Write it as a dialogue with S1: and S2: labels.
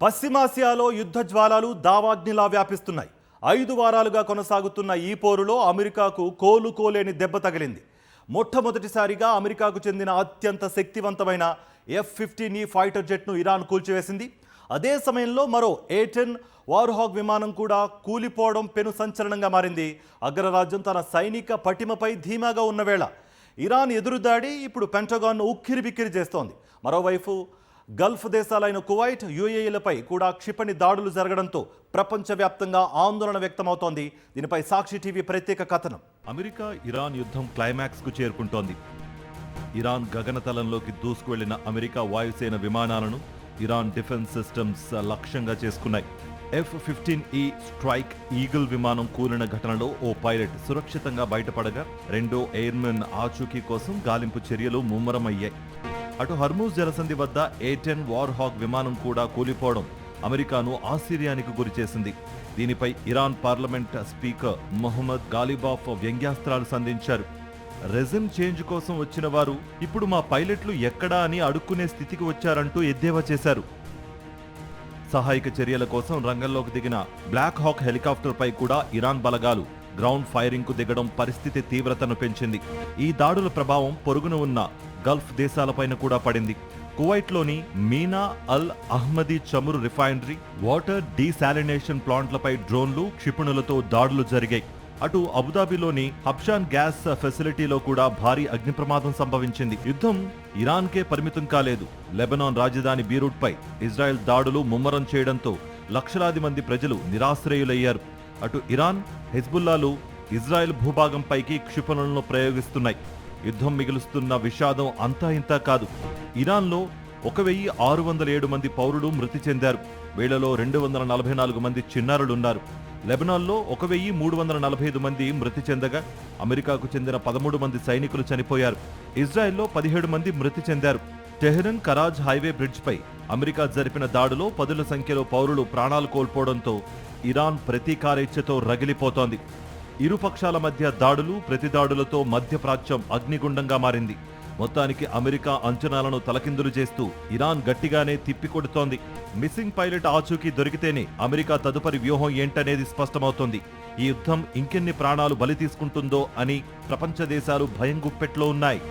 S1: పశ్చిమాసియాలో యుద్ధ జ్వాలలు దావాగ్నిలా వ్యాపిస్తున్నాయి. 5 వారాలుగా కొనసాగుతున్న ఈ పోరులో అమెరికాకు కోలుకోలేని దెబ్బ తగిలింది. మొట్టమొదటిసారిగా అమెరికాకు చెందిన అత్యంత శక్తివంతమైన F-15E ఫైటర్ జెట్ను ఇరాన్ కూల్చివేసింది. అదే సమయంలో మరో A-10 వార్హాగ్ విమానం కూడా కూలిపోవడం పెను సంచలనంగా మారింది. అగ్రరాజ్యం తన సైనిక పటిమపై ధీమాగా ఉన్న వేళ ఇరాన్ ఎదురుదాడి ఇప్పుడు పెంటగాన్ను ఉక్కిరిబిక్కిరి చేస్తోంది. మరోవైపు గల్ఫ్ దేశాలైన కువైట్, యుఏఈలపై కూడా క్షిపణి దాడులు జరగడంతో ప్రపంచవ్యాప్తంగా ఆందోళన వ్యక్తమవుతోంది. దీనిపై సాక్షి టీవీ ప్రత్యేక కథనం. అమెరికా ఇరాన్ యుద్ధం క్లైమాక్స్కు చేరుకుంటోంది. ఇరాన్ గగనతలంలోకి దూసుకువెళ్లిన అమెరికా వాయుసేన విమానాలను ఇరాన్ డిఫెన్స్ సిస్టమ్స్ లక్ష్యంగా చేసుకున్నాయి. F-15E స్ట్రైక్ ఈగిల్ విమానం కూలిన ఘటనలో ఓ పైలట్ సురక్షితంగా బయటపడగా రెండో ఎయిర్మెన్ ఆచూకీ కోసం గాలింపు చర్యలు ముమ్మరమయ్యాయి. అటు హర్మూజ్ జలసంధి వద్ద A-10 వార్హాగ్ విమానం కూడా కూలిపోవడం అమెరికాను ఆశ్చర్యానికి గురిచేసింది. దీనిపై Iran parliament speaker Mohammad Ghalibaf వ్యంగ్యాస్త్రాలు సంధించారు. రెజిమ్ చేంజ్ కోసం వచ్చిన వారు ఇప్పుడు మా పైలట్లు ఎక్కడా అని అడుక్కునే స్థితికి వచ్చారంటూ ఎద్దేవా చేశారు. సహాయక చర్యల కోసం రంగంలోకి దిగిన బ్లాక్ హాక్ హెలికాప్టర్పై కూడా ఇరాన్ బలగాలు గ్రౌండ్ ఫైరింగ్కు దిగడం పరిస్థితి తీవ్రతను పెంచింది. ఈ దాడుల ప్రభావం పొరుగున ఉన్న గల్ఫ్ దేశాలపైన కూడా పడింది. కువైట్లోని మీనా అల్ అహ్మదీ చమురు రిఫైనరీ, వాటర్ డీసాలినేషన్ ప్లాంట్లపై డ్రోన్లు, క్షిపణులతో దాడులు జరిగాయి. అటు అబుదాబిలోని హబ్షాన్ గ్యాస్ ఫెసిలిటీలో కూడా భారీ అగ్ని ప్రమాదం సంభవించింది. యుద్ధం ఇరాన్కే పరిమితం కాలేదు. లెబనాన్ రాజధాని బీరూట్పై ఇజ్రాయెల్ దాడులు ముమ్మరం చేయడంతో లక్షలాది మంది ప్రజలు నిరాశ్రయులయ్యారు. అటు ఇరాన్, హెజ్బుల్లాలు ఇజ్రాయెల్ భూభాగంపైకి క్షిపణులను ప్రయోగిస్తున్నాయి. యుద్ధం మిగులుస్తున్న విషాదం అంతా ఇంతా కాదు. ఇరాన్లో 1607 మంది పౌరులు మృతి చెందారు. వీళ్లలో 244 మంది చిన్నారులున్నారు. లెబనాన్లో 1345 మంది మృతి చెందగా అమెరికాకు చెందిన 13 మంది సైనికులు చనిపోయారు. ఇజ్రాయెల్లో 17 మంది మృతి చెందారు. టెహ్రన్ కరాజ్ హైవే బ్రిడ్జ్పై అమెరికా జరిపిన దాడిలో పదుల సంఖ్యలో పౌరులు ప్రాణాలు కోల్పోవడంతో ఇరాన్ ప్రతీకారేచ్ఛతో రగిలిపోతోంది. ఇరు పక్షాల మధ్య దాడులు, ప్రతిదాడులతో మధ్యప్రాచ్యం అగ్నిగుండంగా మారింది. మొత్తానికి అమెరికా అంచనాలను తలకిందులు చేస్తూ ఇరాన్ గట్టిగానే తిప్పికొడుతోంది. మిస్సింగ్ పైలట్ ఆచూకీ దొరికితేనే అమెరికా తదుపరి వ్యూహం ఏంటనేది స్పష్టమవుతోంది. ఈ యుద్ధం ఇంకెన్ని ప్రాణాలు బలి తీసుకుంటుందో అని ప్రపంచ దేశాలు భయం గుప్పెట్లో ఉన్నాయి.